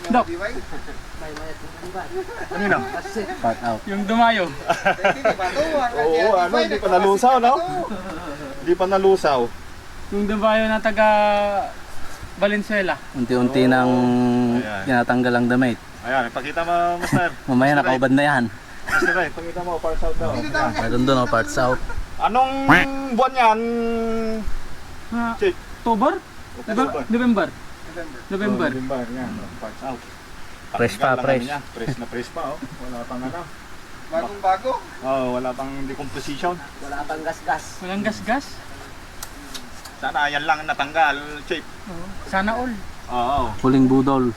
Dok. Ano yun? Part out. Yung dumayo. Oo, ano, hindi pa nalusaw, no? Hindi pa nalusaw. Yung dumayo na taga Valenzuela. Unti-unti nang Ayan. tinatanggal ang damit. Ayan, ipakita mo, Master. Mamaya nakaubad na yan. Master Ray, ipakita mo, parts out daw. Ayan. Meron doon, oh, parts out. Anong buwan yan? Chick. October? October. November. November. November, yan. Parts out. Fresh pa, Tanggal lang fresh. ano niya. Fresh na fresh pa, oh. Wala pang ano. Bagong bago. Oh, wala pang decomposition. Wala pang gas-gas. Walang gas-gas. Sana yan lang ang natanggal, Chief. Sana all. Oo. Huling budol.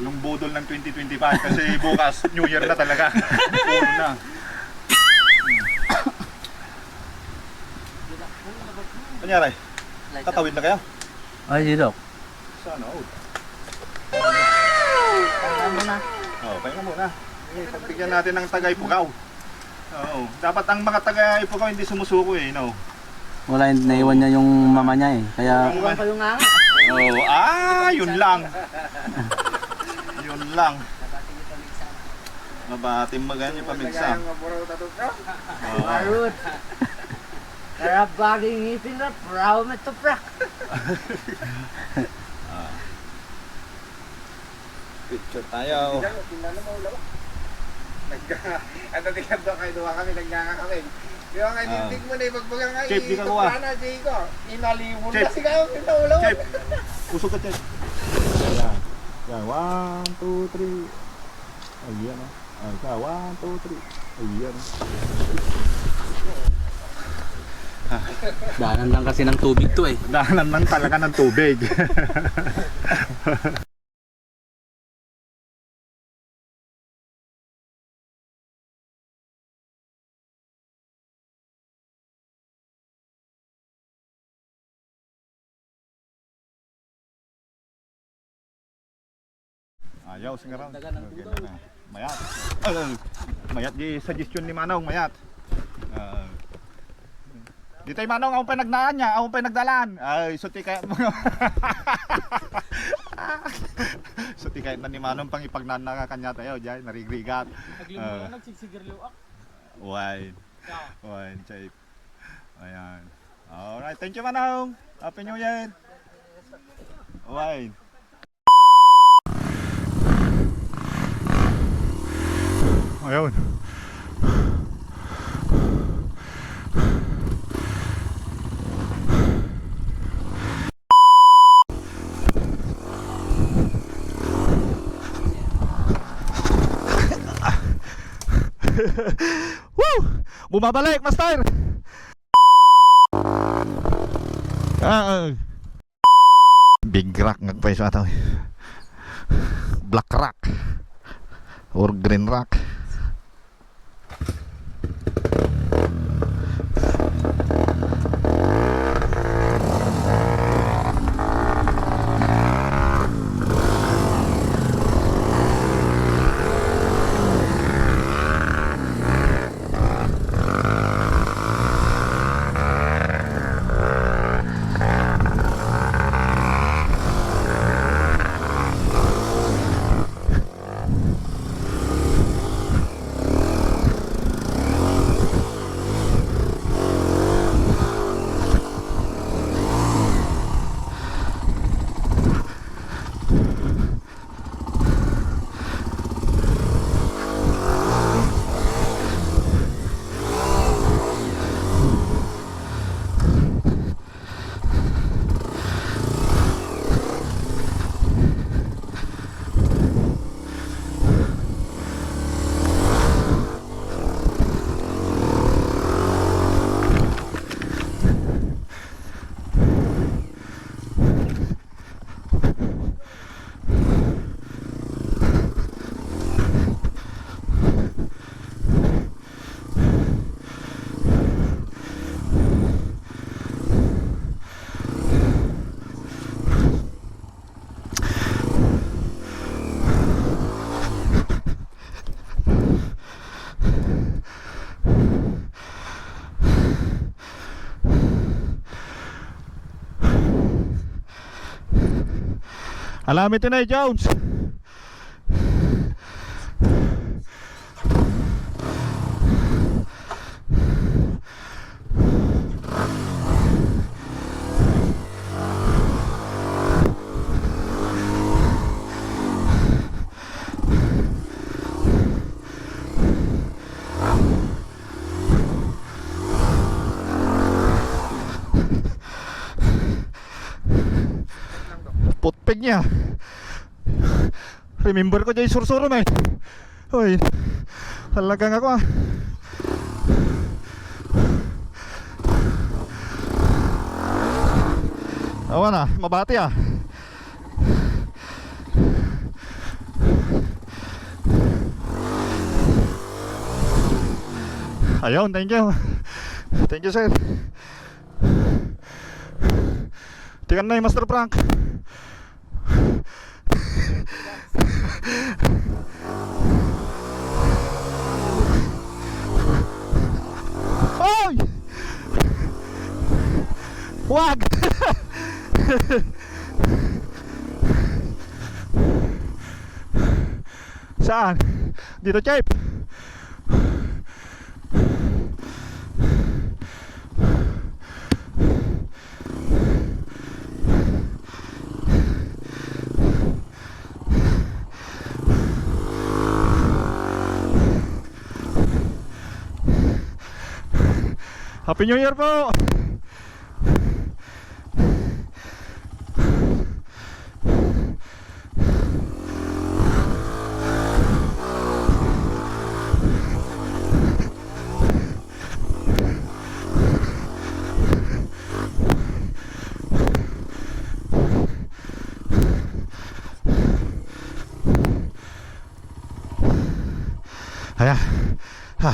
Yung budol ng 2025 kasi bukas New Year na talaga. Puro na. Kanyari, tatawid na kayo? Ay, di Dok. Sana, oh. Ano na? Oh, pahinga muna. Pagbigyan natin ng Tagay-Pugaw. Oo. Dapat ang mga Tagay-Pugaw hindi sumusuko eh, no? Wala, naiwan niya yung mama niya eh. Kaya, Iwan ko yung nga. Oh, yun lang. Yun lang. Mabatim mo ganyan yung pamigsa. Oo. Marut. Karap bagay ngipin na, proud mo ito, prak. Picture tayo. Ano tingnan doon kayo, duha kami, nagnanga kami. Yung nga, hindi mo na ibagbagang nga, Chip, di ka kuha. Jay ko. Inalimon Chip. na sigaw, inaulaw. Chip, usok ka, Chip. Ayan. Yan, 1, 2, 3. Ayan, oh. Ayan, 1, 2, 3. Ayan. daanan lang kasi ng tubig to eh. Daanan lang talaga ng tubig. Ayaw, singaran. Mayat. Mayat di suggestion ni Manong, mayat. Di tayo Manong, ako pa nagnaan niya, ako pa nagdalan. Ay, suti kaya mo. Suti kaya na ni Manong pang ipagnana kanya tayo, diyan narigrigat. Naglimutan nagsisigirliw ak. Wine. Wine, chip. Ayan. Alright, thank you Manong. Happy New Year. Wine. Ayun. Woo! Bumabalik, Master! Big rock nagpay sa ato. Black rock or green rock. Alam ito na Jones. Putpeg niya. Remember ko dyan yung sursuro na eh. Uy, talagang ako ah. Awa na, mabati ah. Ayun, thank you. Thank you sir. Tingnan na yung Master Frank. Oy! Wag! Saan? Dito, Chip. Happy New Year po! Ayan. Ha.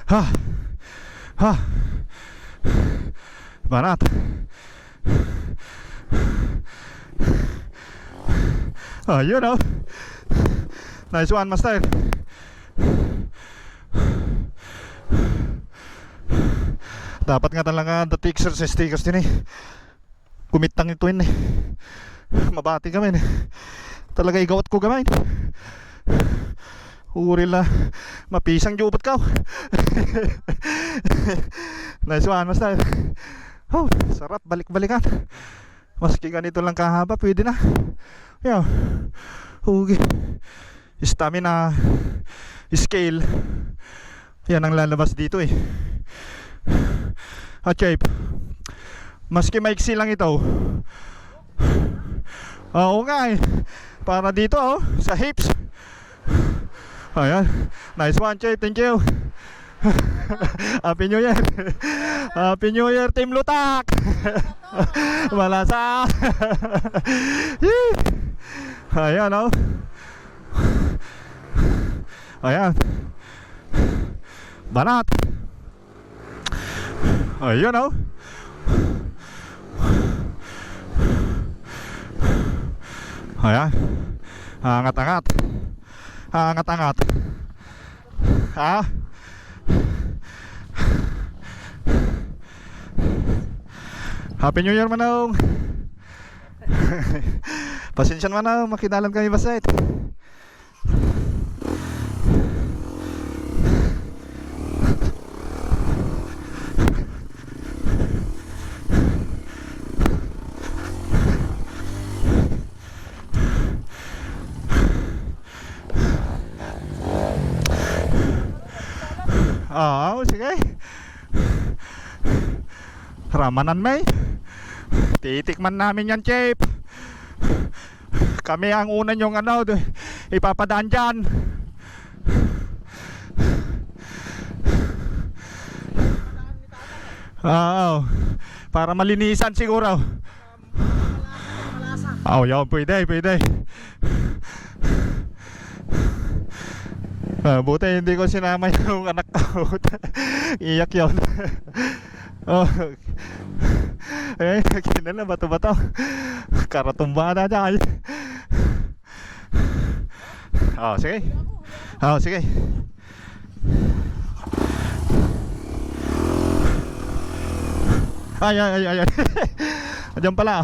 Ha. Ha. Banat. Ayun oh. Nice one, Master. Dapat nga talaga dati exercise stickers din eh. Kumitang ito yun eh. Mabati kami eh. Talaga igawat ko gamay. Uri la mapisang jubot ka. Nice one, Master. Oh, sarap balik-balikan. Maski ganito lang kahaba, pwede na. Yo. Okay. Stamina scale. Yan ang lalabas dito eh. Chip, maski maiksi lang ito. Oo nga eh. Para dito oh, sa hips. Ayan. Nice one, Chip. Thank you. Happy New Year. Happy New Year, Team Lutak. Malasa. Ayan oh. Ayan. Banat. Ayun oh. Ayan. Angat-angat. Angat-angat. Ha? Happy New Year, Manong. Pasensya Manong, makinalan kami basait. Oo, sige. Ramanan may. Titikman namin yan, Chip. Kami ang una yung ano, ipapadaan dyan. Oo. Para malinisan siguro. Oo, yun, pwede, pwede. Buti hindi ko sinama yung anak ko. Iyak yun. Oh. Eh, kinala bato-bato. Karatumbada dyan. Oh, sige. Oh, sige. Ay. Diyan pala.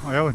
Ayun.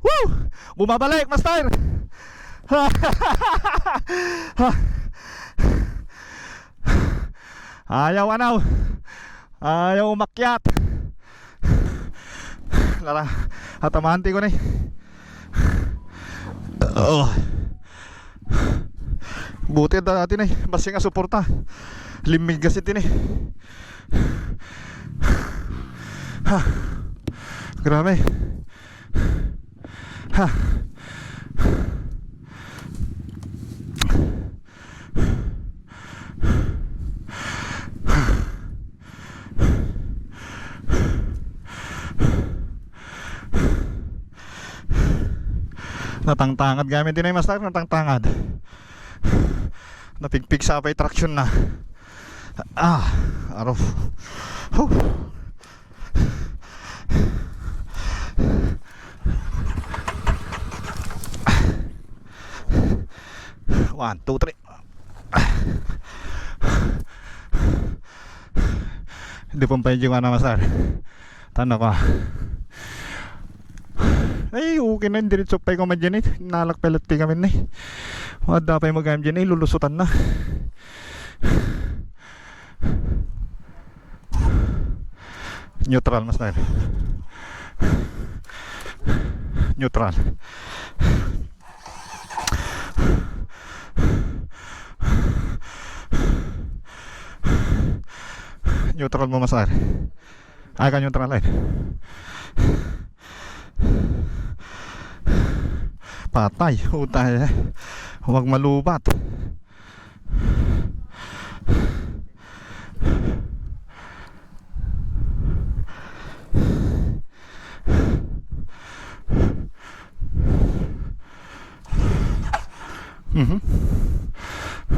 Woo! Bumabalik, master. Ayaw ano. Ayaw umakyat. Lara, atamanti ko na eh. Buti dati na eh. Basta nga suporta. Limig kasi din eh. Ha. Grabe. Ha. Natangtangad gamit din ay master, natangtangad. Napigpig sa apay traction na. Arof. Huh. 1, 2, 3. Hindi pong pwede yung masar. Tanda ko. Ay, okay na. Diretso pa yung madyan eh. Nalakpelat pa kami na eh. Wada pa yung mag-am dyan eh. Lulusutan na. Neutral, masar. Neutral. Neutral mo masar. Ka neutral line. Patay, utay eh. Huwag malubat.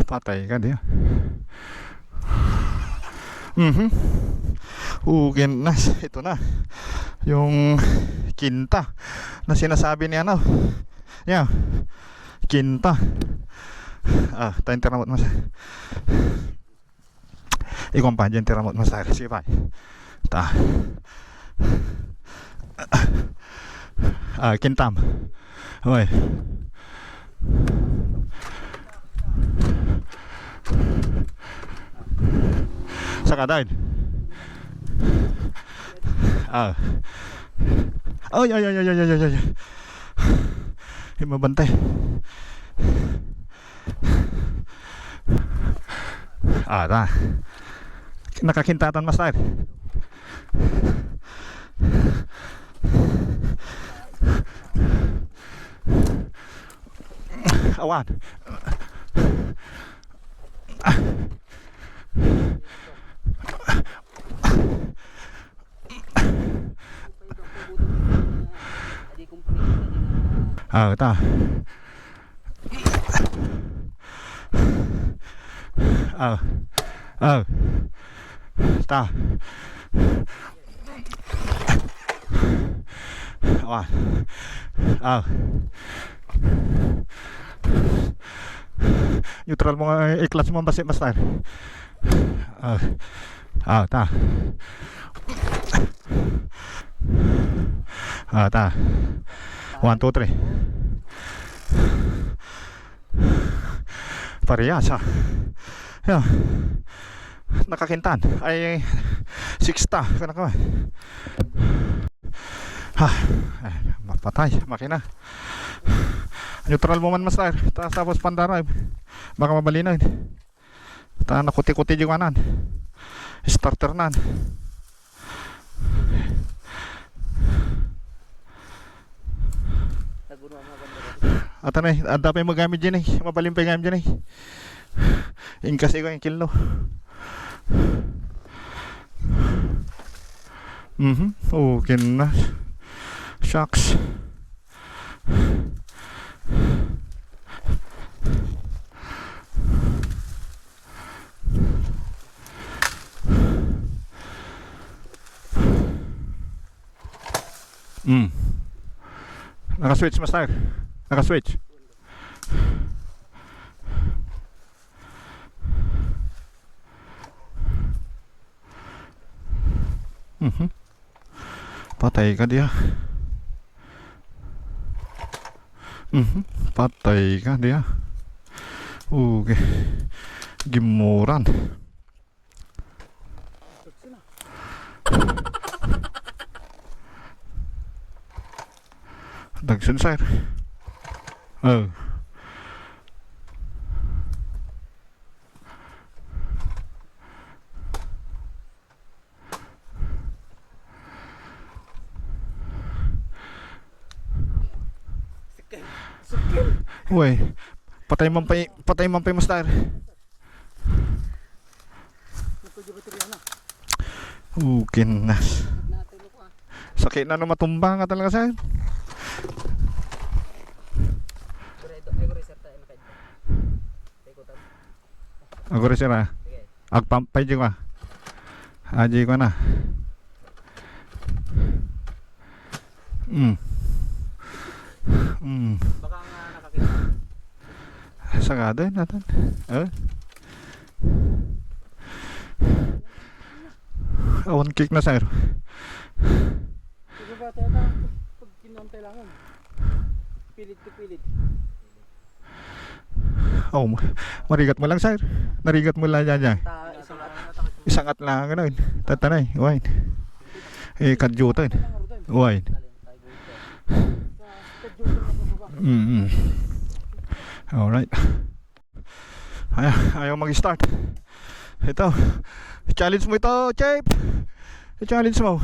Patay ka diya. Ugin na. Ito na yung kinta na sinasabi niya ano. Yeah. Kinta. Tayong tiramot mas. Ikon pa dyan tiramot mas. Sige pa. Ta. Kintam. Okay. Saka dahil. Ay. Mabantay. Ta. Nakakintatan master. Awan. Ta. Ta. Awan. Neutral mo nga i-clutch mo basi master. Ta. Ta. 1, 2, 3. Parehas ha. Yan. Nakakintan. Ay 6 ta. Kanaka. Mapatay. Makina. Neutral mo man master. Tapos pandarive. Baka mabalinoy. Nakuti-kuti yung anan. Starter nan. At ano eh, ada pa yung magamit dyan eh. Mabalim pa yung gamit dyan eh. Ingkas ko yung kilo. Okay na. Shucks. Naka-switch master. Naka-switch. Patay ka dia. Patay ka dia. Okay. Gimuran. Dagsun sir. Uy, patay man pa master. Kinas. Sakit na matumba nga talaga sir. Ako rin sila. Agpampay dyan ka. Aji ko na. Baka nga nakakita. Sagado yun natin. One kick na sir. Sige ba tayo pag kinantay lang yun. Pilit to pilit. Marigat mo lang sir. Narigat mo lang dyan. Isangat lang gano'n. Tatanay. Wine. Kadjutan. Wine. Alright. Ayaw mag-start. Ito. I-challenge mo ito, Chip. I-challenge mo.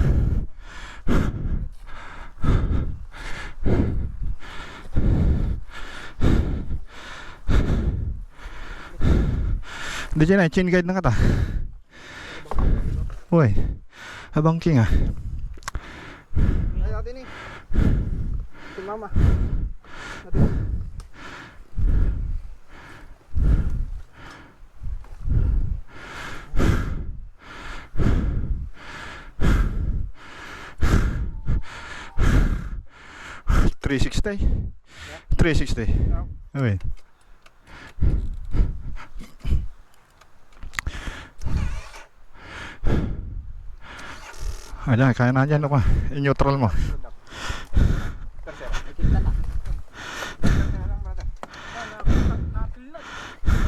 Hindi dyan chin guide na kata. Uy, habang king ah. Ayaw din eh. Si mama. $360. $360. Wait. Ayan, kaya na dyan ako. I-neutral mo.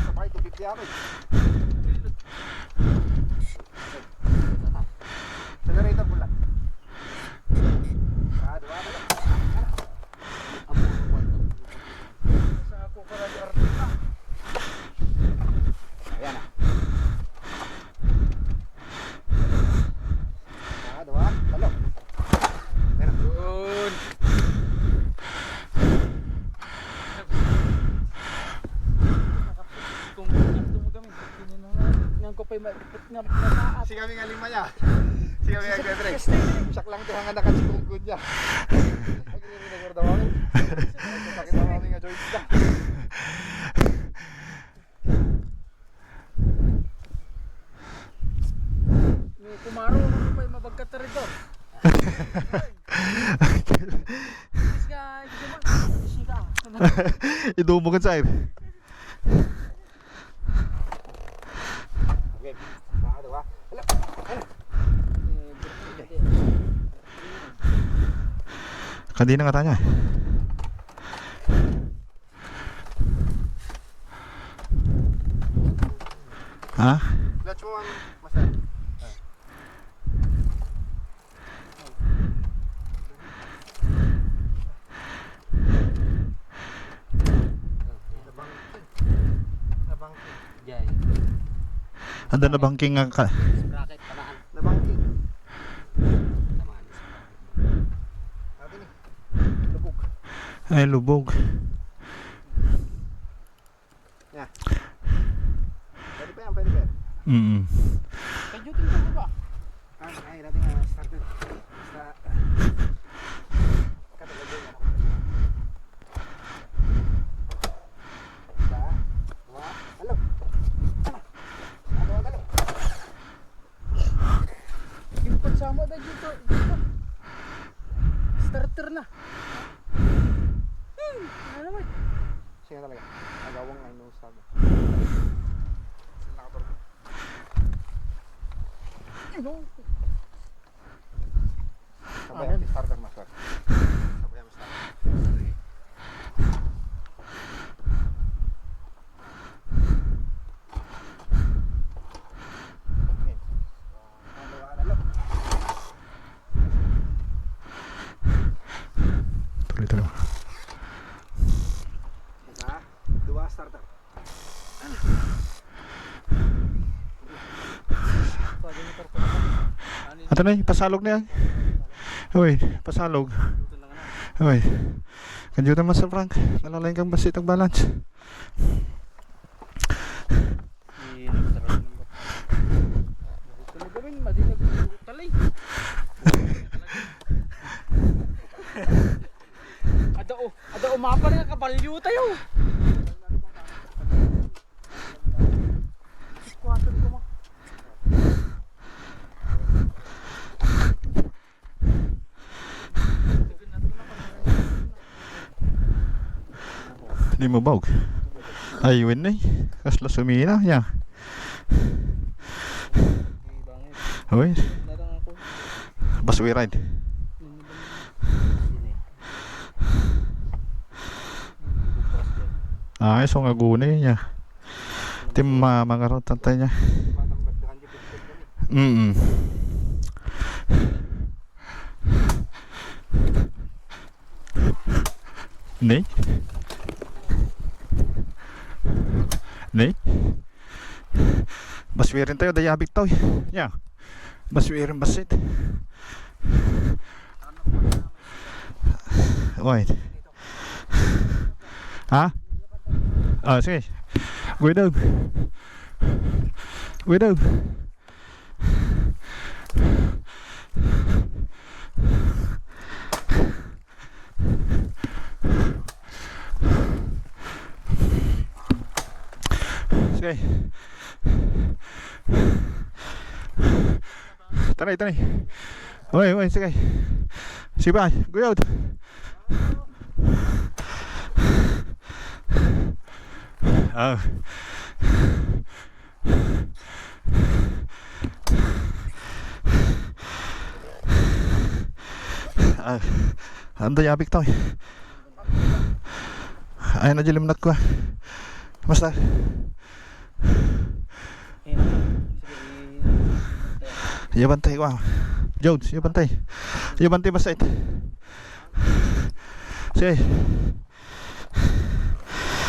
Sabay, tubig diya rin. Accelerator pula. Dua pula. Sa ako para di artista. Ayan na. Tinang ko pa'y maipit nga mataat. Si kami nga lima niya. Si kami nga Pedre. Siyak lang tihangan na kasi tungkod niya. Ay, ginigil daw kami. Sakit daw kami nga joints na. May kumaro mo pa'y mabagkat na rin doon. Isis ka, isis ka. Idumugan sa air. Okay. Ano ba? Hala. Kanina nga tanya. Ha? Clutch mo ang master. Jay. Anda na bangking nga ka. Bracket, panaan. Nabangking. Tamaan. Atin eh. Lubog. Ay, lubog. Yeah. Pwede pa yan, pwede pa yan. Kadyutin ka ba? Ay, natin nga started. Basta... Katulad ako. Basta... Dua... Alo! Alo! Gimpad sama na dito. Starter na. Ano naman? Siya talaga. Agawang ay no sabi. Sila nakaturbo. Ano? Sabay ang starter master. Sabay ang starter. Tuloy-tuloy. Isa, dua starter. Ato na, pasalog na yan. Uy, pasalog. Uy. Kanjutan Master Frank. Nalalain kang basit ang balance. Ito na gawin, madinag talay. Ada umapa na kabalyo tayo. Squatter ko mo. Di mo bawg. Ay, win na eh. Kasla sumina. Ya. Uy. Narang ako. Baswe ride. Ay, so nga guni niya. Tim mga ron tatay niya. Batang bagdahan di pitkot kami. Ni? Ni? Baswirin tayo, dayabik tayo. Ya. Baswirin basit. Oy. Ha? Ah, sige. Gui đâu? Gui đâu? Sige. Tới đây. Ôi, sige. Sige ba, gui đâu? Anda yabik to. Ay na dilim nak ko. Basta. Iya bantay ko. Jones, iya bantay. Iya bantay basta it. Sige.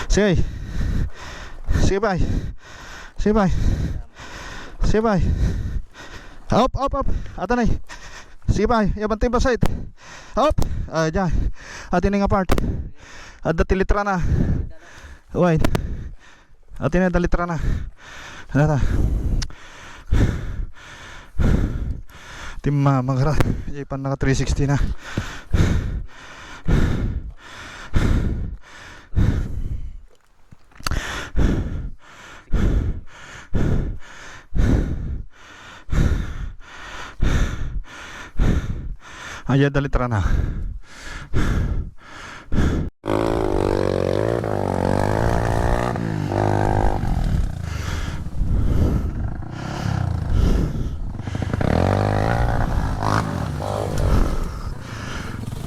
Sige. Sige bye. Sige bye. Sige bye. Up. Atanay. Sige bye. Iya bantay basta it. Up. Diyan. Atin nga part. Ada tilitra na. Wait. Atin na dalitra na. Nata. Timma magara. Ipan naka 360 na. Ayan, dalitra na.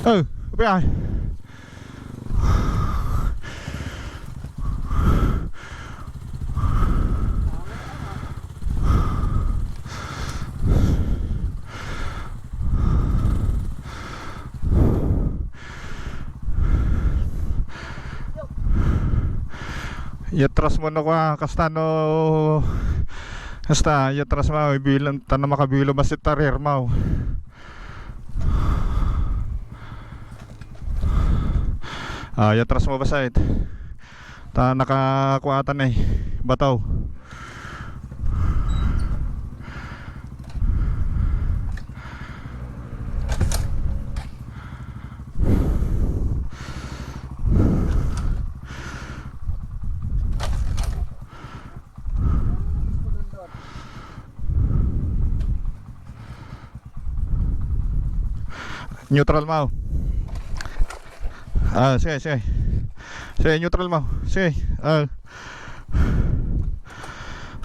Ừ, biết rồi. Yatras mo na kwa kastano hasta yatras mo bilang tanong makabilo masit tarir mo. Yatras mo ba sait? Ta nakakuatan eh bataw. Neutral mo. Sige, sige. Sige, neutral mo. Sige.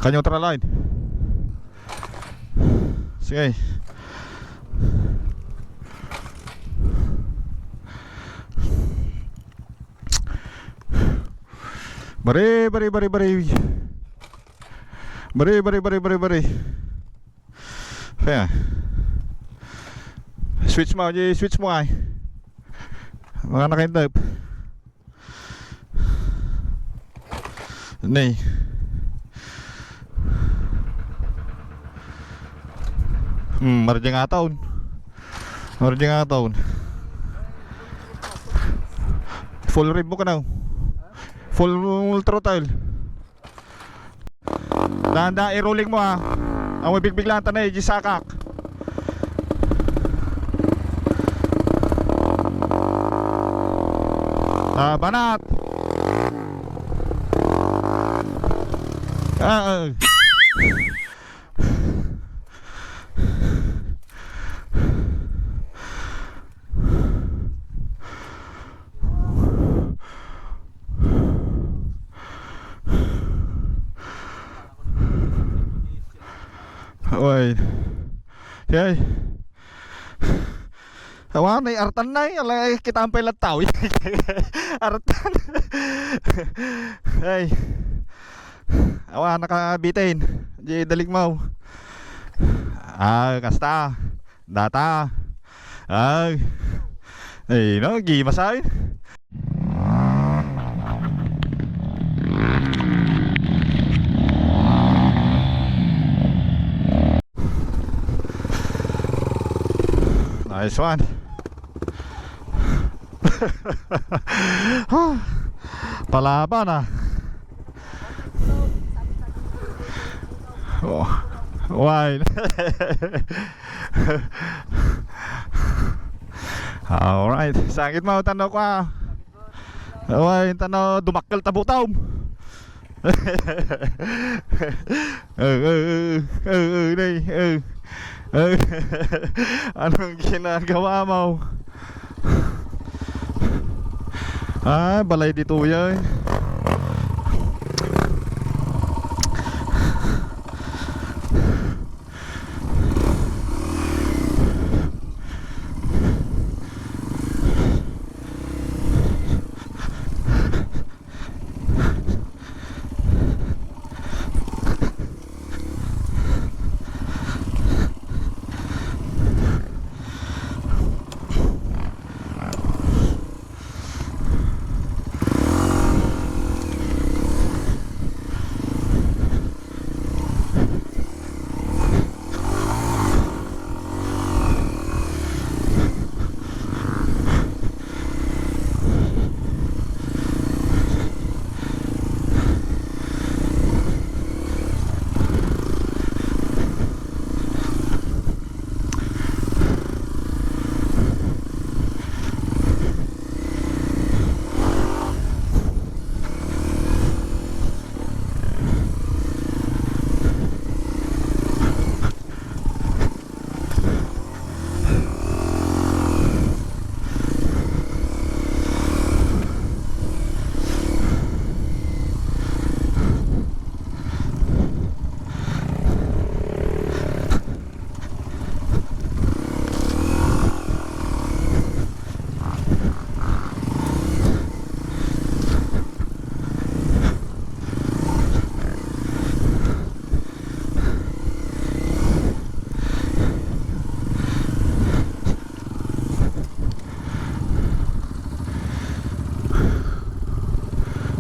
Ka-neutral line. Sige. Bari. Bari. Kaya. Switch mo ay. Mga nakindap. Nay. Marjang ataon. Full rib mo ka na. Full throttle. Dahan-dahan i-rolling mo ha. Ang biglang tanay, gisakak. Banat. Oi. Yay. Awan ay artan na alay kita ang pelat tao. Artan. Hey. Awan nakabitin. Di daligmaw. Kasta. Data. Ay no, gimasay. Nice one. Palaban ah. Oh, wine. Alright, sakit mo tanaw ko ah. Wine tanaw dumakkel tabutaw. Anong ginagawa mo? Balay dito yan.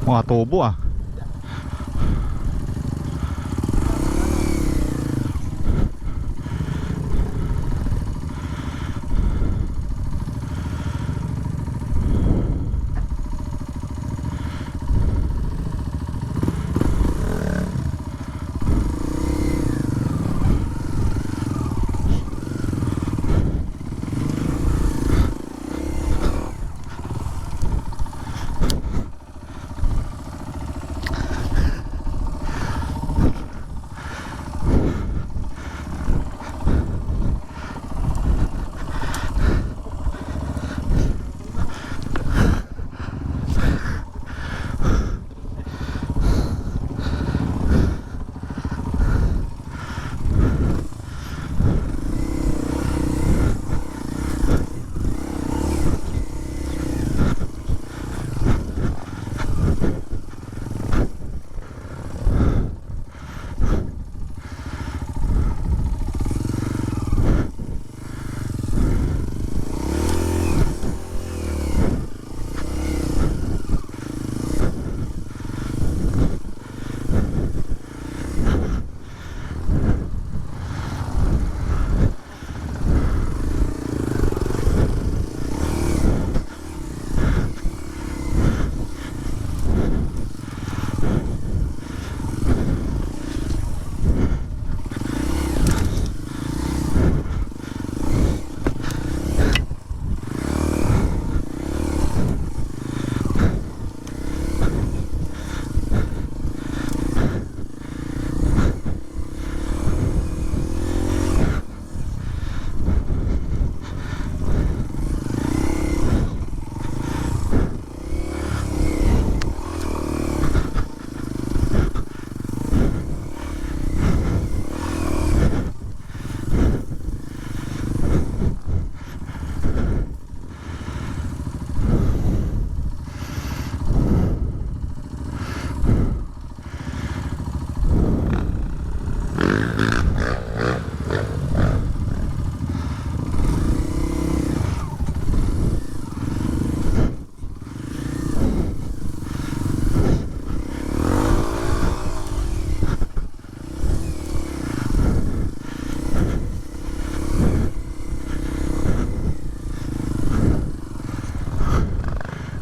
Mga tubo ah.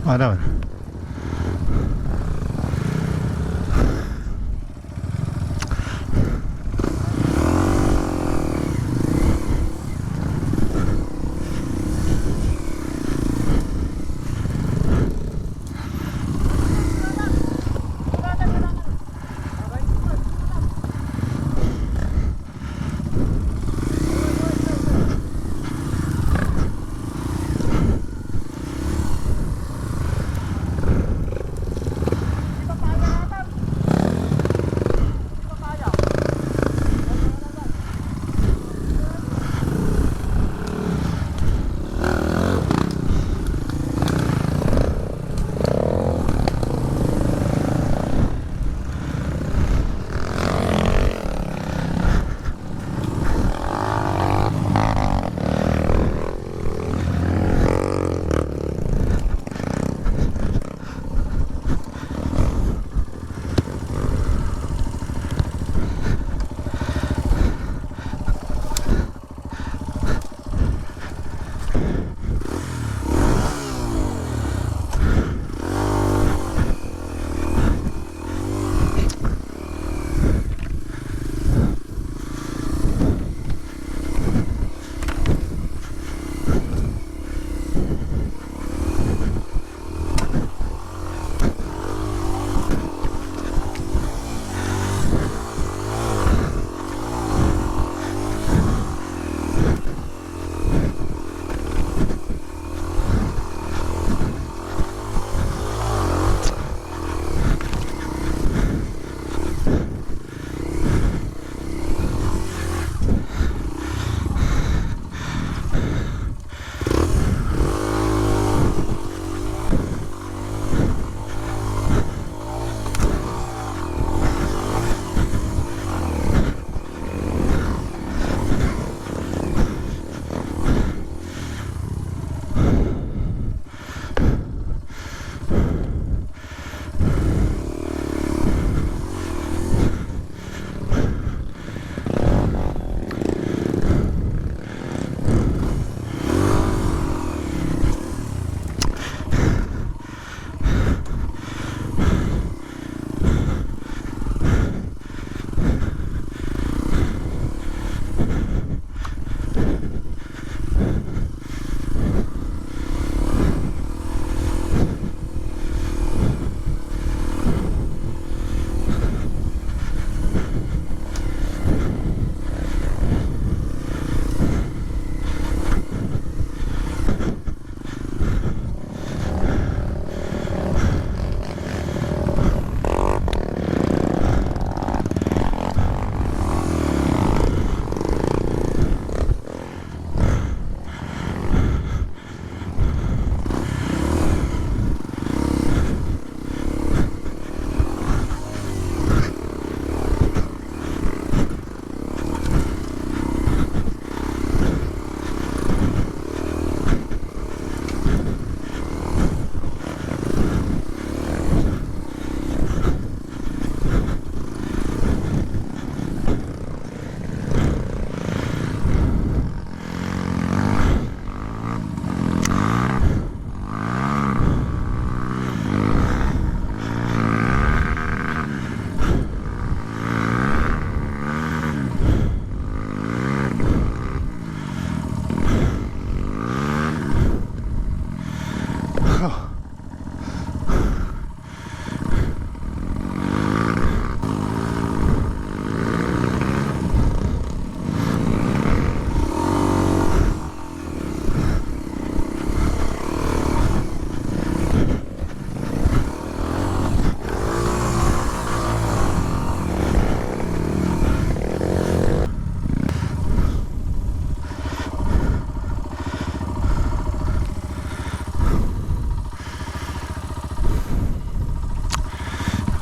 Ano?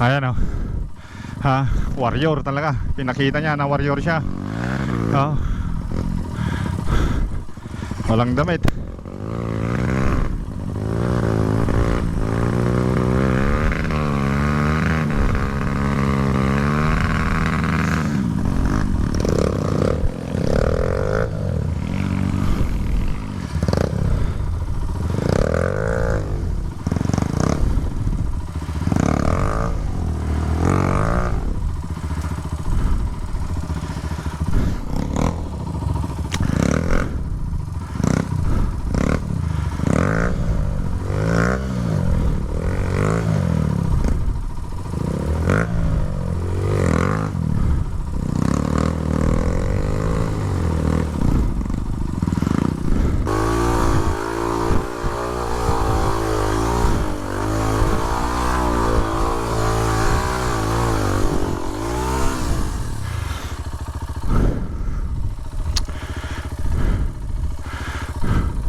Ayan oh. Ha, warrior talaga. Pinakita niya na warrior siya. Oh. Walang damit.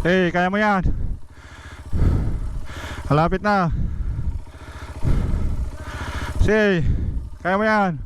Hey, kaya mo yan. Malapit na. Say, kaya mo yan.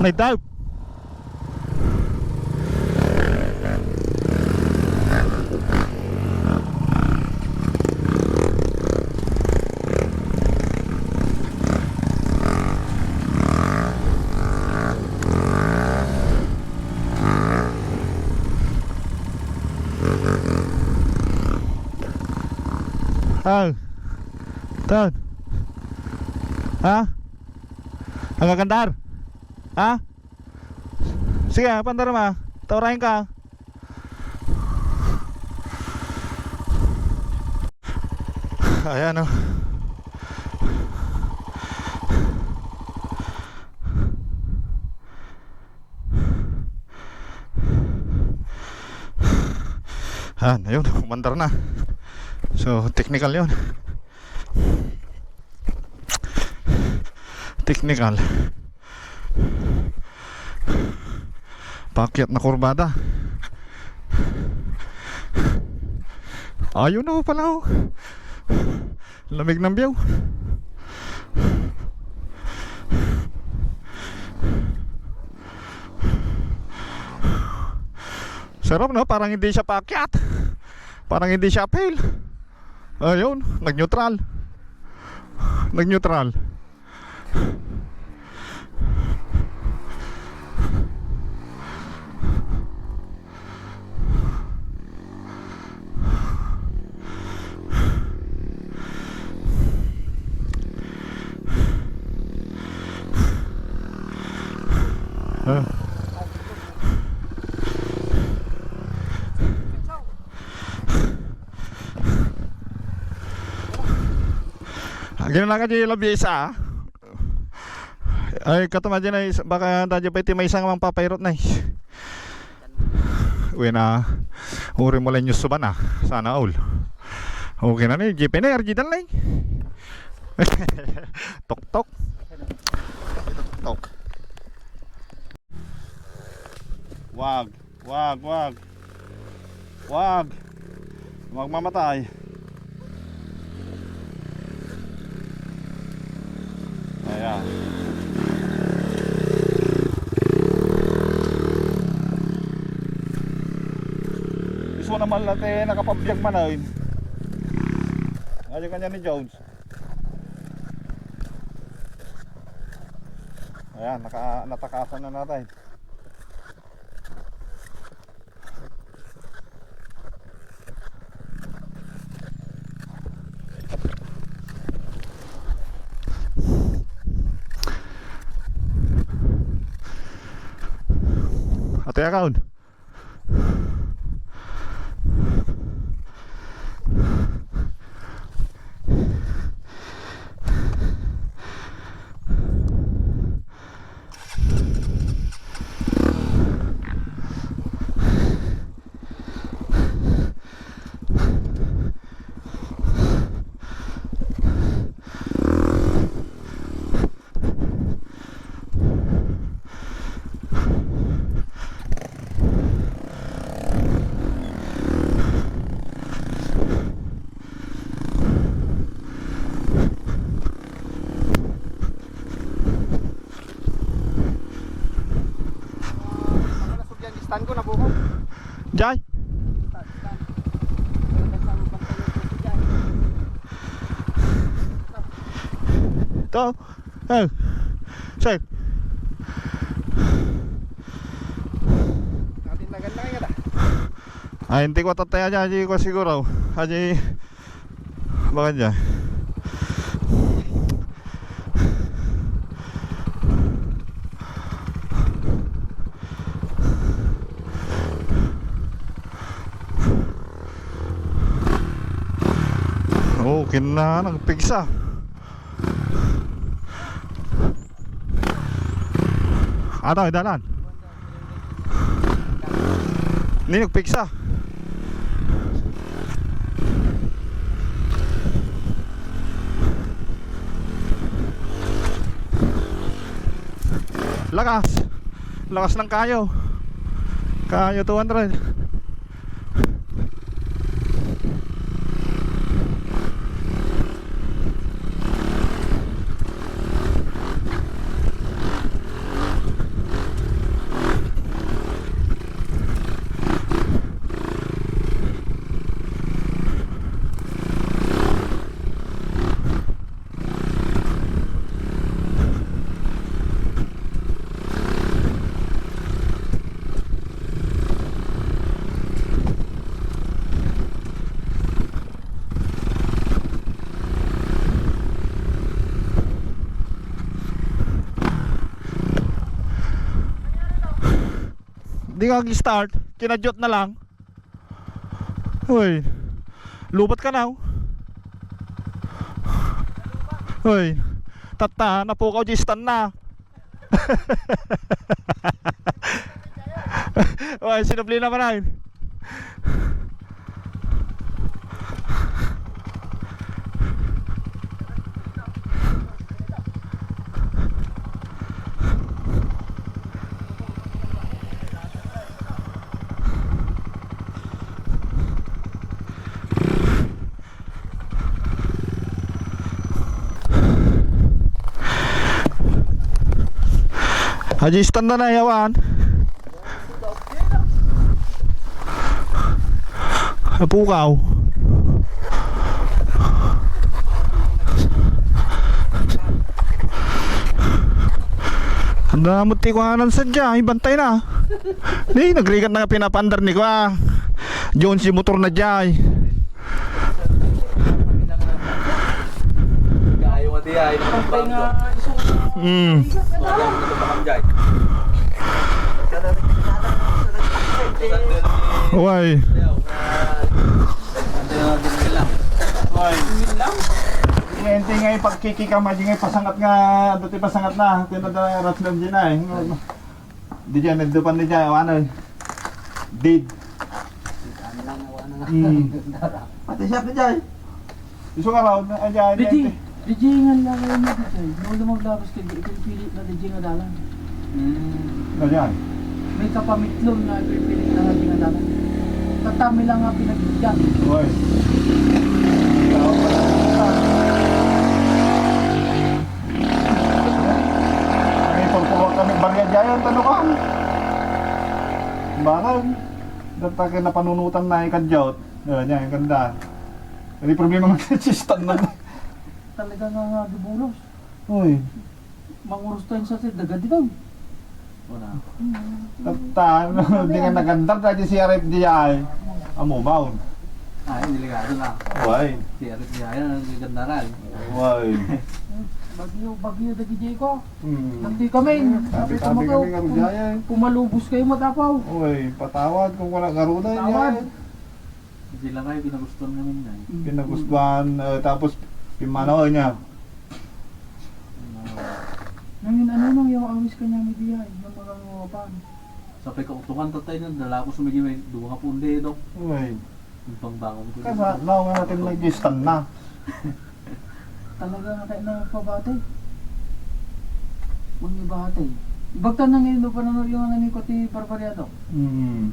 Này đâu. Tên. Hah? Agak kandar. Ha? Sige, pandar ma. Tawarin ka. Ayan oh. Ayun, umandar na. So, technical yun. Technical. Paakyat na kurbada. Ayun na pala oh. Lamig ng view. Sarap no, parang hindi siya paakyat. Parang hindi siya uphill. Ayun, nag-neutral. Nag-neutral. Ganun lang ka dyan yung isa. Ay katama dyan ay baka dyan pa iti may isang mang papayrot na uwi na uri mo lang yung suban na sana all okay na ni jeep na RG dan lang tok tok tok wag wag wag wag wag mamatay. Ayan. This one naman lahat eh, nakapabiyag man ay. Ayun kanya ni Jones. Ayan, natakasan na natin. Ate account. Stand ko na buko. Jai. Ito. Eh. Sir. Natin na ganda kaya. Ay, hindi ko tataya dyan. Hindi ko siguro. Haji. Bakit dyan? Okay na, nagpigsa. Ano, dalan? Hindi nagpigsa. Lakas. Lakas ng kayo. Kayo 200. Di ka start, kinadyot na lang. Hoy. Lubat ka na. Hoy. Tata, napukaw di stand na. Hoy, sinubli naman na. Haji stand na yawan. Pukaw. Handa mo ti ko anan sadya, ibantay na. Ni nagrigat na pinapandar ni ko. Jones si motor na jay. Kayo nga di ay Pantay nga isang Uy. Uy. Hindi nga pagkikikama, di nga pasangat nga, dati pasangat na, tinadala yung raslam dyan na eh. Di dyan, nagdupan di dyan, ano eh. Did. Pati siya di dyan. Iso ka raw, dyan. Dijingan lang kayo mo dito eh. Nung lumaglabas kayo, ipipilit na dijingan dalan. Na dyan. May kapamitlong na ipipilit na dijingan dalan. Tatami lang nga pinagbigyan. Uy. May pagpulong kami barya dyan, tanong ka. Bakal. Dapat kayo napanunutan na ikadyot. Yan, yung ganda. Hindi problema mag-chistan na. Talaga nga gibulos. Uy, Mangurus tayo sa dagat dito. Wala. tata, hindi nga nagandang dahil si RF di ay. Amubaw. Ay, delikado na. Uy, Si Arit Biyaya, ang ganda na. uy. Bagyo dagi jay ko. Hmm. Nanti kami. Sabi Sabi ko kami nga Jaya. pumalubos kayo matapaw. Uy, patawad kung wala garuda Tawad. yan. Sila kayo, pinagustuhan namin na. Pinagustuhan, tapos pimanaw niya. Nangin ano nang yung awis kanya ni Biyay. Nang mga nguwapan. Sa pagkautungan tatay nun, dala ko sumigimay, duwa ka punde ito. Uy, Yung pangbangon ko. kaya now nga natin nag-gistan na. Talaga nga kayo na pabatay. Huwag niyo batay. Ibagtan na ngayon pa nanonood yung ano ni Kote Barbariado. Hmm.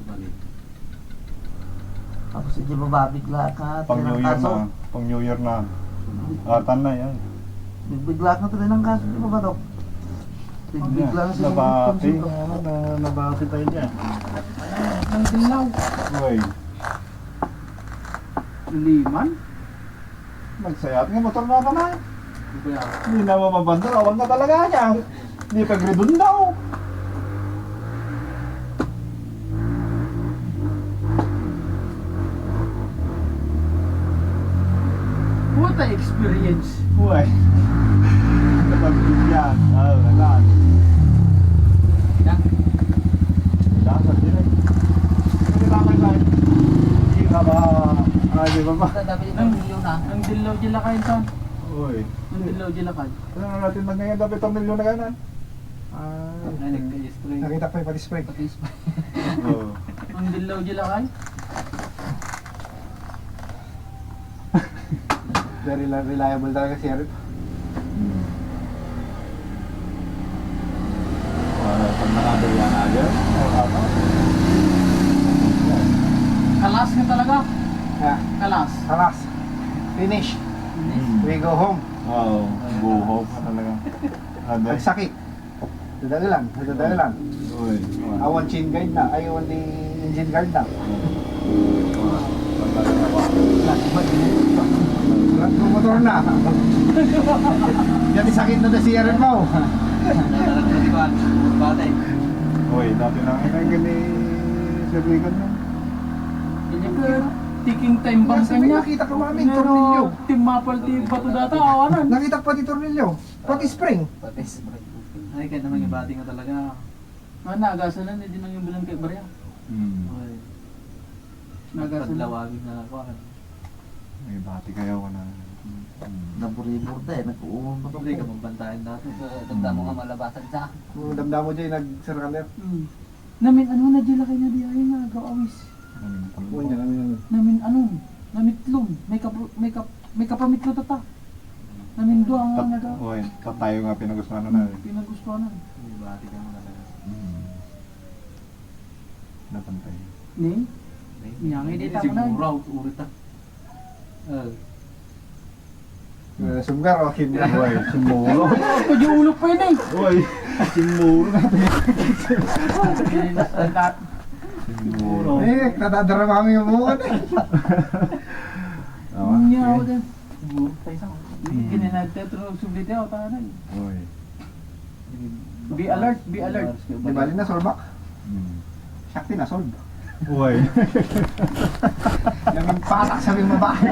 Balik. Tapos hindi mo babigla ka. Pang New Year na. Pang New Year na. Atan na yan. Bigla ka tuloy ng kaso, di ba ba, Dok? Bigla na sila Nabati. magkonsulta. Nabati tayo dyan. Nang dilaw. Uy, Liman. magsayat nga motor na ka na. Ano kaya? Hindi na mamabanda. Awal na talaga niya. Hindi pag-redun daw. What a experience. Uy. Napag-bigyan. Nalan. Yan. Dapat din eh. Hindi naman tayo. Hindi ka ba? Di ba ba? Nang dilaw dila kayo son. Uy. Nang dilaw dila kayo. Ano na natin na ngayon dapat ang milyon na ganan? Ay, nagka-spray. Nakita ko yung pati spray. Oo. Nang dilaw dila kayo. Very reliable talaga si Arif. Pag nakadaya na agad. Kalas nga talaga. Yeah. Kalas. Halas. Finish. We go home. Wow. Buho pa talaga. Ano? Nagsakit. Nadadalan. Nadadalan. Uy. Awan chin guard na. Ayaw di engine guard na. Lahat ng motor na. Yan sakit na si Arif mo. Nadalag na di ba? Batay. Uy, dati lang yung gani Sir Regan mo. Hindi ko taking time bang Sabi, kanya. nakita ko mami, tornilyo. Tim mapal ti bato data awanan. Nakita ko pati tornilyo. Pati spring. Pati spray. Ay, kahit naman yung batting nga talaga. Nga nagasan na hindi nang yung bilang kay Barya. Ay, Nagasan na. nagpadlawagin na ako. May bati kayo ko na. Naburibur tayo, nag-uumang pa Hindi ka mabantayan natin. Tanda mo nga malabasan sa akin. Kung damdam mo dyan, nag-circular. Namin ano na dila kay na di ay nga gawawis. Kung yan, ano. Namin ano, namitlong. May kapamitlo tata. Namin doa nga naga. Uy, tayo nga pinagustuhan na na. Pinagustuhan na. Yung bati ka mo talaga. Napantay. Ni? Yang hindi tama na. Siguro, ulit ah. Sumgar, okay na. Uy, simuro. Ako di ulo pa yun eh. Uy, simuro natin. Lahat. Simuro. Eh, natadara kami yung buwan eh. Niya ako din. Tayo sa Kinenagtetro sublit ako tahanan. Uy. Be alert, be alert. Di bali na, solbak. Shakti na, solve. Uy. Yung patak sa mga babae.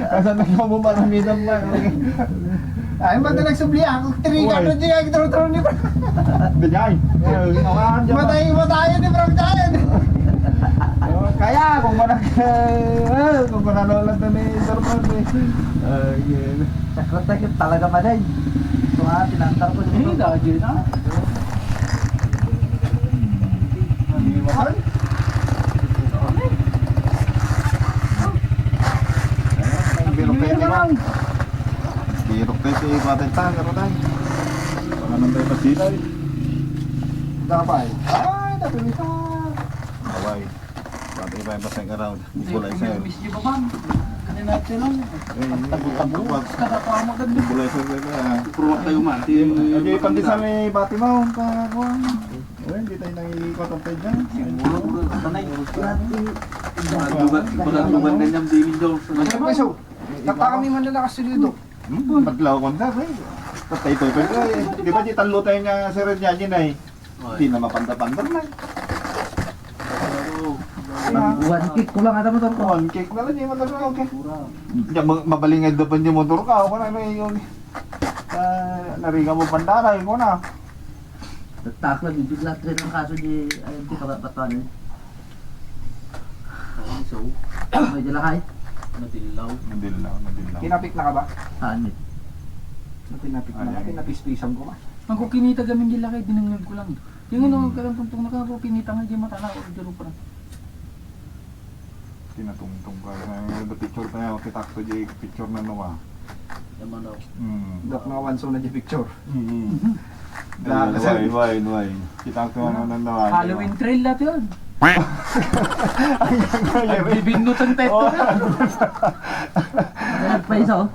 Kasan na ikaw mo parang midang ba? Ay, ba't na nagsubli ako? Tirigan na dyan, turo-turo ni Frank. Bigay. Nakaan dyan. Matayin ni Frank dyan. Kaya kung kung mananolan na ni Sir Frank eh. Sakot tayo talaga pa din. So nga, tinantar ko Eh, dito. dahil na. Maniwan. Birok kayo di ba? Birok kayo si Patentang, karo tayo. Pangalan tayo pasilay. Dapay. Ay, napilita. Away. Pati ba yung pasang araw? Hindi Bulay ko sa'yo. miss niyo ba man? Kinenagte lang. Tagbo-tagbo. Kadapa mo ganda. Bulay sa'yo kaya. Purwak tayo man. Hindi pandesal ni Bati mo. Hindi tayo nangikotantay dyan. Siguro, tanay. Dati, Ibagan na niyang David Jones. Ano ba so? Tatami man na nakasulido. Patlaw ko na eh. Patay to pa eh. Di ba di talo tayo nga si Red Yan ay. Hindi na mapanda-panda na. one kick ko lang ata motor ko. One kick na lang yung motor ka, okay. Diyan mabalingay daw pa yung motor ka, ako na yung nariga mo pandara, yun ko na. Takla bibigla train ang kaso di ayun ti kabatan eh. So, May dalahay. nadilaw. Nadilaw. Tinapik na ka ba? Hanit. Tinapik na. Tinapispisan ko ba? Ang ko kinita gamin gila kay dinangag ko lang. Yung ano karang tungtong na ko pinita nga di mata na ko diro pa. Tinatungtong ka. The picture pa niya, kitakto di picture na nawa. Yaman daw. Dok na wanso na di picture. Why. Kitakto na nawa. Halloween trail lahat yun. Bibindutan tayo na. Ay pa isa oh.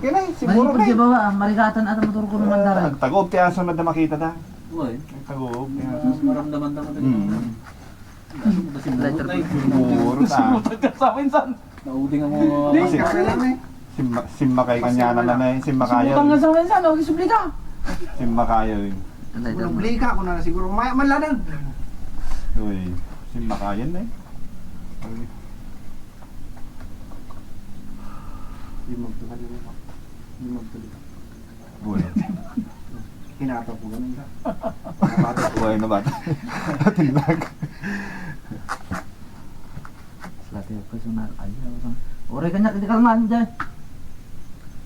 Kaya siguro Mali na pag bawa marigatan at motor ko naman dara. Tagob, kaya sunod na makita ta. Uy, Tagob, maramdaman naman Lighter ko. siguro ta. Ka sa akin san. Nauding ang mga Kasi Simakay kanya na na eh, Simakaya. Sumutang nga sa akin san. Huwag isubli ka. Simakaya yun. Lighter mo. Blika ako na siguro. Manladan. Uy, Simakayan na eh. Di magtuloy mo. Di magtuloy. Uy. Hinataw ko ganun ka. Uy na ba? Tinag. Slate ko sa ay. Ore kanya di kalman dyan.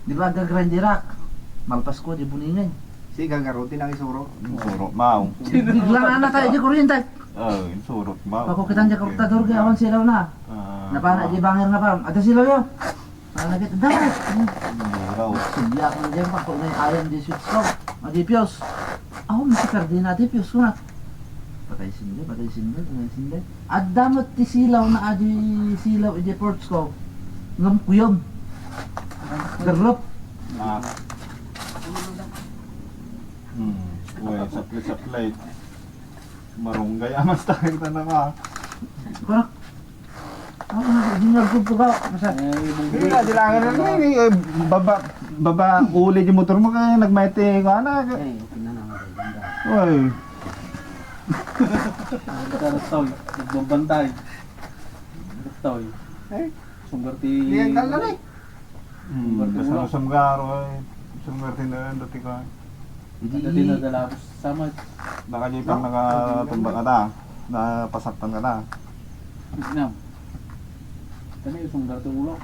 Di ba gagran dirak? Malpas ko di buningay. Si gagarutin ang isuro. Surok mau. Biglang anak tayo di kuryente. Oh, surok mau. Ako kitang jak rotador kaya awan silaw na. Na para di bangir nga pa. Ada silaw yo. Para nakita dapat. Raw. Siya ko na dyan pa kung may ayan di switch ko. Madipiyos. Ako masikar din natin piyos ko na. Patay sindi. At damot ti silaw na adi silaw edi ports ko. Ngam kuyom. Gerop. Ah. Uy, saplit. Marunggay amas tayo na ka. Kurak. Ako na ginal ko po ka. Masa. Hindi na, dilangan na lang eh. Baba, uli yung motor mo kaya nagmaite ka na. Uy. Nagkarastoy, nagbabantay. Nagkarastoy. Sunggarti. Liyan ka lang eh. Basta na samgaro eh. Samgaro na rin dati ka. Dati nadala ko sa samad. Baka niya pang nakatumba ka na. Napasaktan ka na. Isnam. Kani yung sunggarti ulo.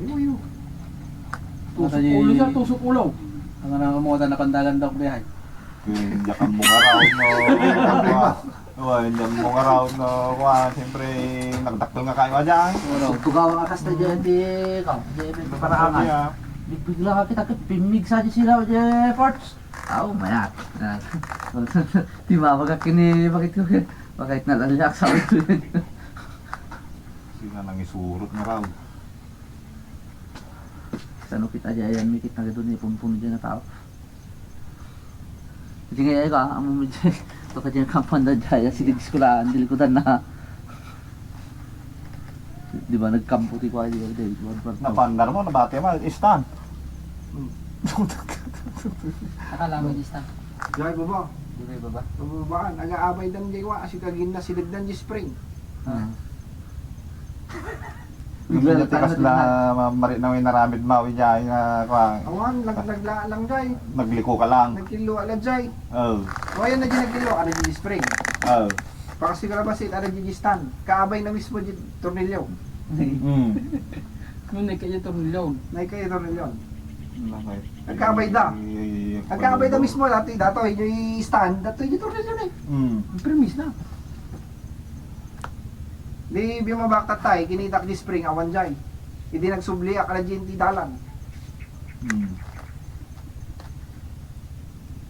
Iyo. Tusok Ulo sa tusok ulo. Ang nangangamutan na pandagan daw biyahe. Hindi ka mong araw no. Hindi mong araw no. Siyempre, nagdaktal nga kayo dyan. Tugawang akas na dyan di ikaw. Di paraangan. Bigla ka kita pimig sa sila di ports. Aw, mayat. Di ba kini bakit ko bakit nalalak sa ito yun. Sila nang isurot na raw. Sano kita aja yan mikit na doon ni puno dyan na tao. Jadi ngayon ka, amo mo dyan. Ito ka dyan kampan na dyan, siligis ko lang, dilikudan na. Di ba nagkampo ti ko ay di ba David? Napandar mo, nabate mo, stand. Akala mo di stand. Jai baba. Di ba ba? Bababaan. Aga-abay dan jaywa. Asikagin na silid dan di spring. Bigla na tikas na marit na may naramid mawi dyan nga Awan, nagla lang jay. nagliko ka lang. Nagkilo ala jay. Oh. Wayan na dyan nagkilo. Ano dyan di spring. Oh. Pakasi ka labasit. Ano dyan di stand. Kaabay na mismo dyan tornilyo. Nung nagkaya tornilyon. Naikay tornilyo. Nagkaabay da. Nagkaabay da mismo. Dato yung stand. Dato yung tornilyo na eh. Ang premise na. Di bimabak tatay. Kinitak di spring. Awan jay. Hindi nagsubli. Akala dyan di dalan.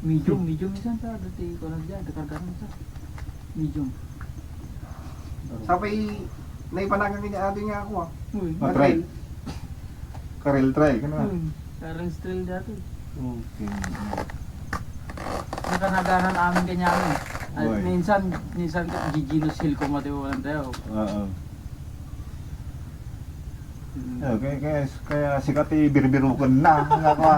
Medium isan sa dati ko lang dyan. Kakargaran sa. Medium. Sapay. Naipanagang atin nga ako ah. Uy. Trail. Karel trail ka na. Karang trail dati. Okay. Ang kanaganan amin ganyan. Ay, Uy. minsan giginos hill ko matiwalan tayo. Oo. Kaya sikat ibirbirukan na. Nga ka.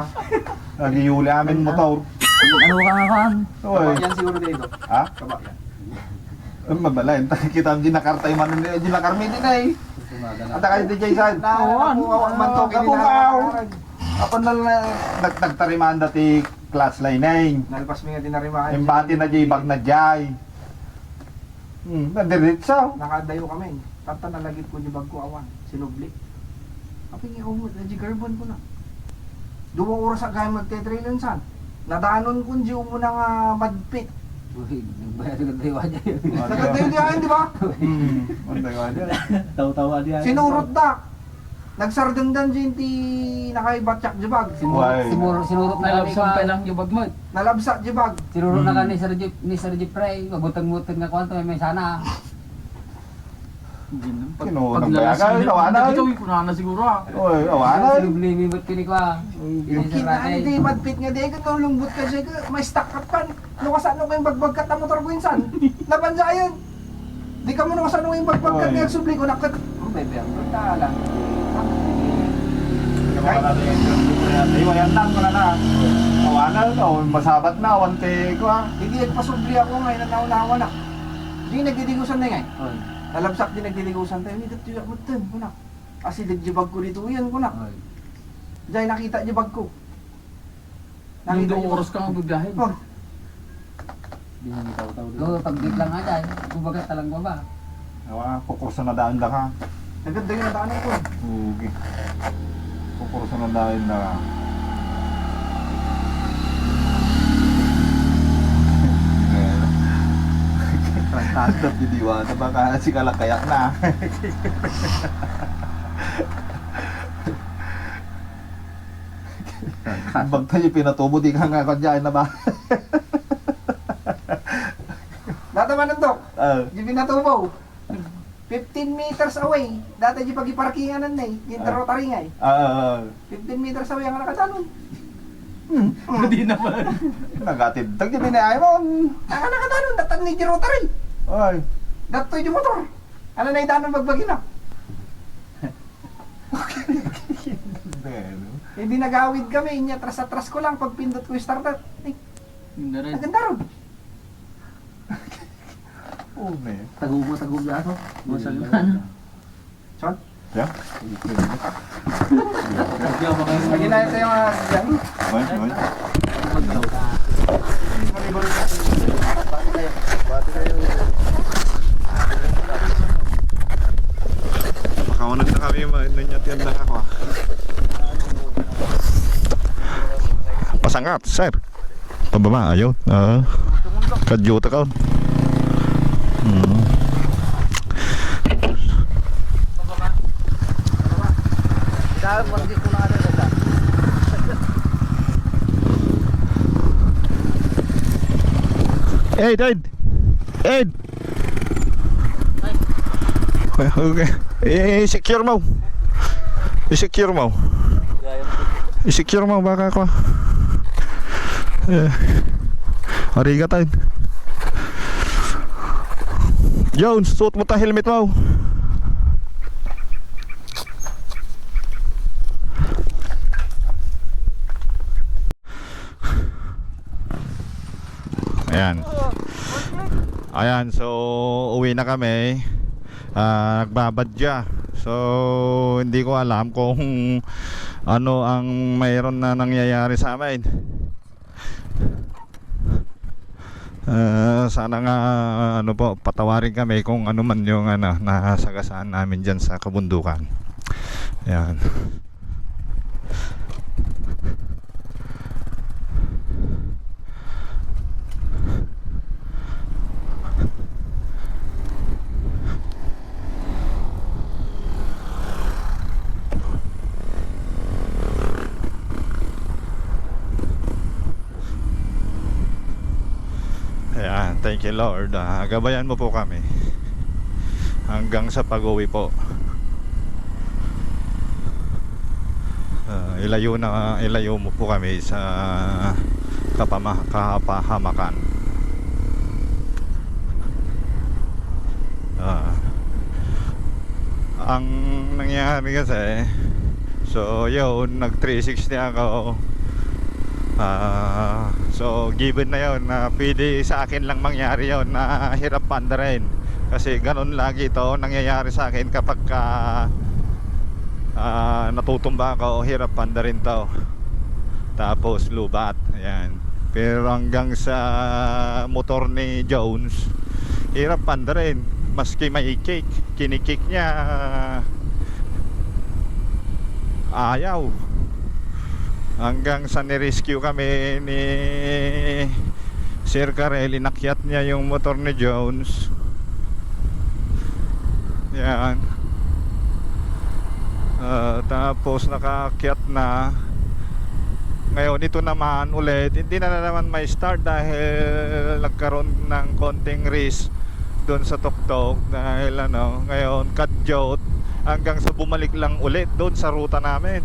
Nagiyuli amin motor. Ano ka nga kan? Uy. Yan siguro dito. Ha? Kabak yan. Mabalain. Kita ang ginakartay man nila. Ginakarmi din ay. At kayo di Jason. Awan. Mantok kabukaw. Ako na nagtarimaan dati class line 9. Nalpas mo nga dinarimahan. Embati na jay bag na jay. Nadiritsaw. Nakadayo kami. Tata nalagit ko ni bag ko awan. Sinubli. Kapag nga umot, nagigarban ko na. 2 oras sa gaya magtetrailan san. Nadaanon ko di mo na nga madpit. Uy, nagbayad ka tayo niya. Nagadayo diyan, di ba? Tawa-tawa diyan. Sinurot da. Nagsardengdan dyan ti nakaibatyak di bag. Why? Sinurot na kami Nalabsan pa ka. lang yung bagmod. Nalabsa di bag. Sinurot na kami ni Sir Jeep Ray. Mabutang-butang na kwanto may sana. Kinuha ng bayagan. Awana. Ito yung kunana siguro ah. Uy, awana. Sinublimimot kini ko ah. Kinaan di madpit nga di ka itong lumbot ka siya ka. May stock up kan. Nukasano kayong bagbag ka ta motor ko insan. Nabansa yan. Di ka mo nukasano kayong bagbag ka. Oy. Kaya subli ko nakat. Ang bebe, ang brutala. Iwayan lang mo na na. Awana. Masabat na. Wante ko ha. Hindi nagpasubli ako ngayon na naunawa na. Di nagdidigusan na ngayon. Oy, Nalabsak din nagdidigusan tayo. Hindi dito yung mutin ko na. Kasi nagjibag ko dito yan ko na. oy. Diyan nakita jibag ko. Yung 2 jibag. oras kang magbigahin. Oh, Hindi niya tawa-tawa dito. Go, pag lang nga dyan. Kumbaga talang ba ba? Awa, kukurso na daan da ka. naganda yung nadaanan ko. Okay. Kukurso na daan da ka. Trantadap di Diwata. Baka si kalakayak na. Bag tayo pinatubo, di ka nga kadyain na ba? Dataman ng dok. Di binatubaw. 15 meters away. Dati di pag-iparkinganan na eh. Yung rotary nga eh. 15 meters away ang nakatanon. Hindi naman. Nagatid. Tag di binayay mo. Ang nakatanon, datan ni di rotary. Ay. Dato yung motor. Ano na idanon magbagi na? Hindi nagawid kami. Inya atras-atras ko lang. Pag pindot ko yung startup. Ay, Hindi rin. naganda ron. Oh, man. Tagubo na ako. Masaluhan. Son? Yeah. Lagi na ito yung dyan. Oy, oy. Makaunag na kami yung nanyatian na ako. Pasangat, sir. Pababa, ayaw. Kadyota ka. Dahil marami ko na ano sa. Ed! Ed! Okay. I-secure mo. I-secure mo. I-secure mo baka ko. Arigat tayo. Jones, suot mo ta helmet mo. Ayan. Ayan, so uwi na kami. Nagbabadya. So hindi ko alam kung ano ang mayroon na nangyayari sa amin. Sana nga ano po, patawarin kami kung ano man yung nasagasaan namin diyan sa kabundukan. Ayan. Ayan, thank you Lord. Gabayan mo po kami hanggang sa pag-uwi po. Ilayo mo po kami sa kapahamakan. Ang nangyari kasi, so yun, nag 360 ako. So given na yun na pwede sa akin lang mangyari yun, na hirap panda rin. Kasi ganun lagi ito nangyayari sa akin kapag natutumba ako, hirap panda rin to. Tapos lubat, ayan. Pero hanggang sa motor ni Jones, hirap panda rin. Maski may kinikik niya, ayaw. Hanggang sa nirescue kami ni Sir Karel, inakyat niya yung motor ni Jones. Yan. Tapos nakaakyat na. Ngayon ito naman ulit, hindi na naman may start dahil nagkaroon ng konting risk doon sa tuktok. Dahil ngayon kadyot hanggang sa bumalik lang ulit doon sa ruta namin.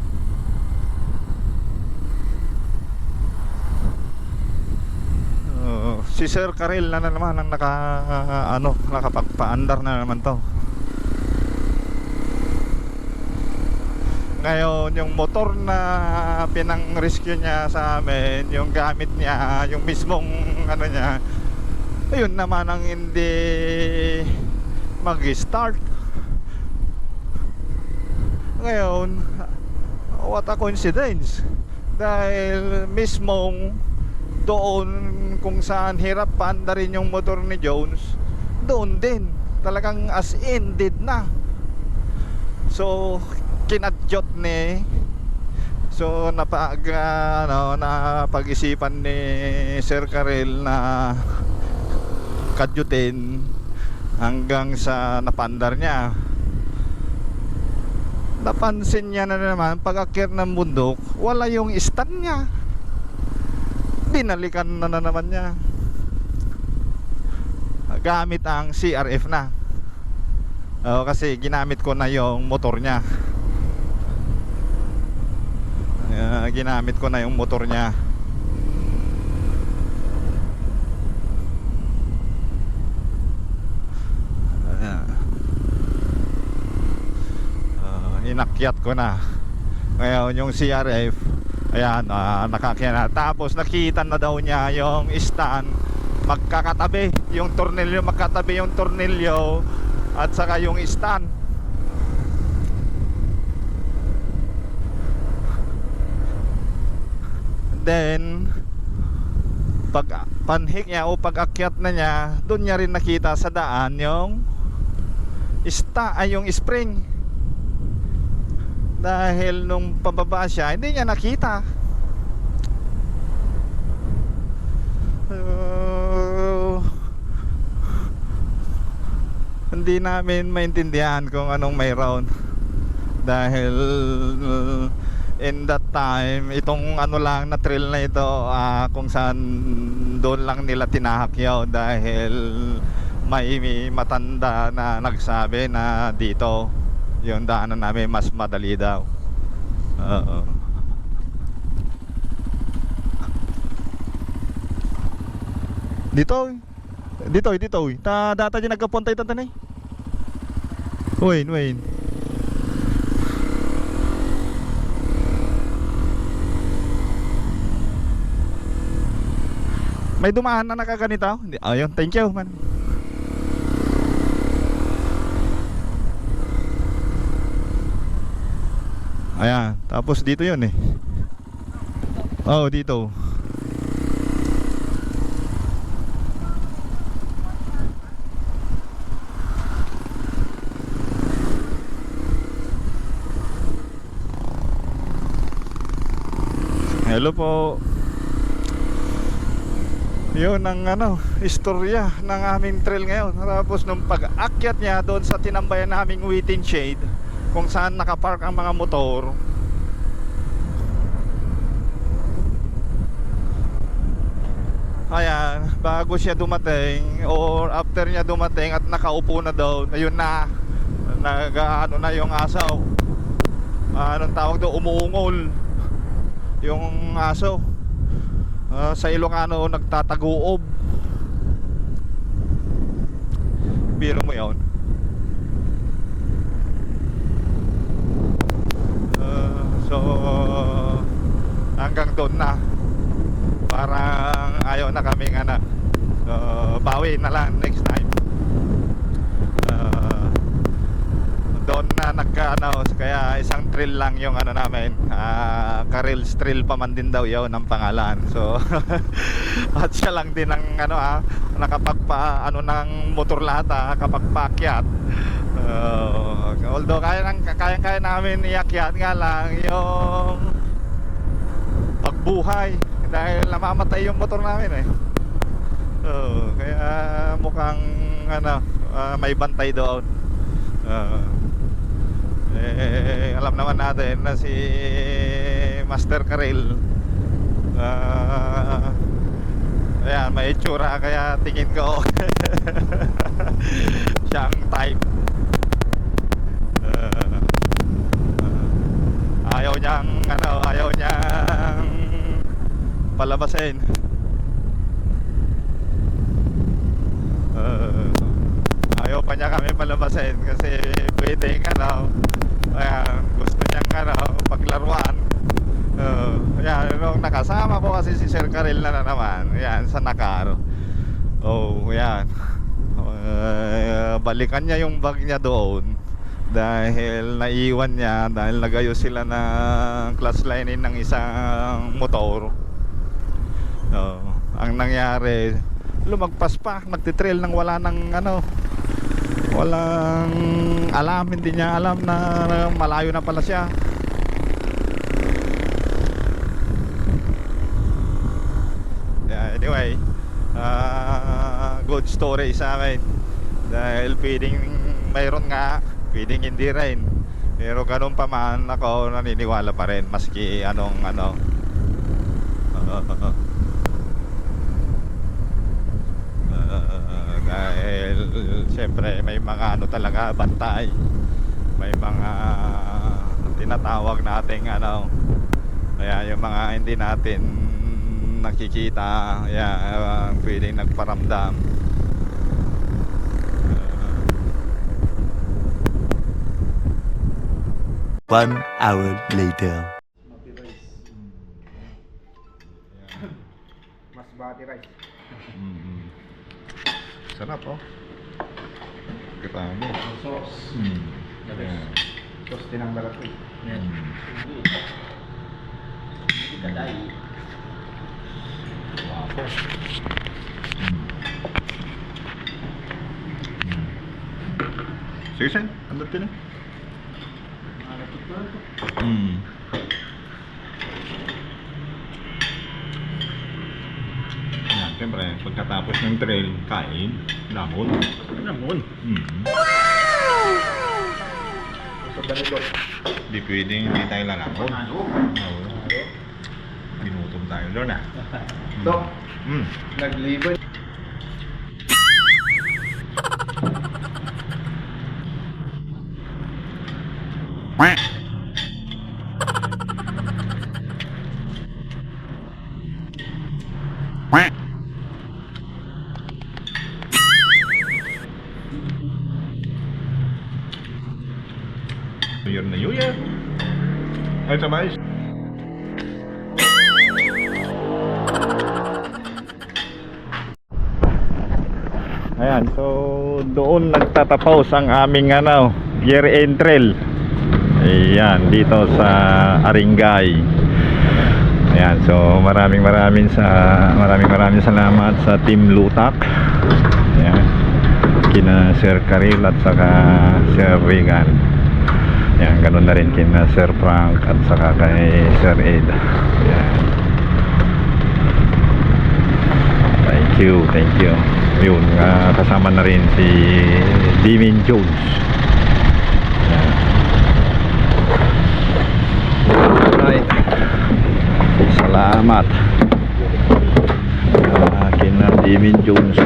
Si Sir Karel na naman ang nakapagpaandar na naman to. Ngayon yung motor na pinang-rescue niya sa amin, yung gamit niya, yung mismong niya, ayun naman ang hindi mag-start. Ngayon, what a coincidence, dahil mismong doon kung saan hirap panda rin yung motor ni Jones, doon din talagang as in did na. So kinadyot ni, so napag-isipan ni Sir Karel na kadyutin hanggang sa napandar niya. Napansin niya na naman pag-akyat ng bundok, wala yung stand niya. Binalikan na naman niya gamit ang CRF na. Kasi ginamit ko na yung motor niya. Ginamit ko na yung motor niya. Inakyat ko na. Ngayon yung CRF, ayan, nakakya na. Tapos nakita na daw niya yung stand magkakatabi, yung tornilyo magkatabi, yung tornilyo at saka yung stand. Then pag panhik niya o pag-akyat na niya, doon niya rin nakita sa daan yung yung spring. Dahil nung pababa siya, hindi niya nakita. Hindi namin maintindihan kung anong mayroon. Dahil in that time, itong lang na trail na ito, kung saan doon lang nila tinahakyaw. Dahil may matanda na nagsabi na dito yung daanan namin mas madali daw. Dito data dyan nagkapuntay tantanay. Wayne may dumaan na nakaganito. Ayun, thank you man. Ayan, tapos dito yun eh. Dito. Hello po. Yun ang istorya ng aming trail ngayon. Tapos nung pag-akyat niya doon sa tinambayan naming waiting shade, kung saan nakapark ang mga motor, ayan, bago siya dumating or after niya dumating at nakaupo na daw, ayun na, na yung asaw. anong tawag doon, umuungol yung aso. Sa Ilocano nagtataguob. Biro mo yun. So hanggang doon na, parang ayaw na kaming bawi na lang next time. Doon na kaya isang trail lang yung namin, Karil's Trail pa man din daw yun ang pangalan. So at siya lang din ang nakapagpa ng motor lahat, kapag paakyat. Although kaya namin iakyat, nga lang yung pagbuhay dahil namamatay yung motor namin kaya mukhang may bantay doon. Alam naman natin na si Master Karel, ayan, may itsura, kaya tingin ko siyang type. Ayaw niyang palabasin. Ayaw pa niya kami palabasin kasi pwedeng ayan, gusto niyang paglaruan. Ayan, nung nakasama ko kasi si Sir Karel na naman, ayan, sa Nakar. Ayan, balikan niya yung bag niya doon dahil naiwan niya, dahil nagayos sila ng clutch lining ng isang motor. Ang nangyari, lumagpas pa, nagtitrail nang walang alam, hindi niya alam na malayo na pala siya. Anyway, good story sa amin dahil pwedeng mayroon nga, pwedeng hindi rin, pero ganun pa man ako naniniwala pa rin maski dahil siyempre may mga talaga bantay, may mga tinatawag nating kaya yung mga hindi natin nakikita, pwedeng nagparamdam. 1 hour later. Mas bati rice. Sarap Grabe. Sauce. Tapos tinanggal ako Kaday. Wapo. Sige sen, andot ka na. Yan, siyempre, pagkatapos ng trail, kain, lamon. So ganito. Hindi pwedeng hindi tayo lalamon. Binutom tayo doon Dok, nagliban. New Year. Ay, sabay. Ayan, so doon nagtatapos ang aming year-end trail. Ayan, dito sa Aringay. Ayan, so maraming salamat sa Team Lutak. Ayan, kina Sir Karel at saka Sir Regan. Ayan, ganun na rin kina Sir Frank at saka kay Sir Ed. Ayan. Thank you. Yun, kasama na rin si Dimin Jones. Ayan. Alright. Salamat kina Dimin Jones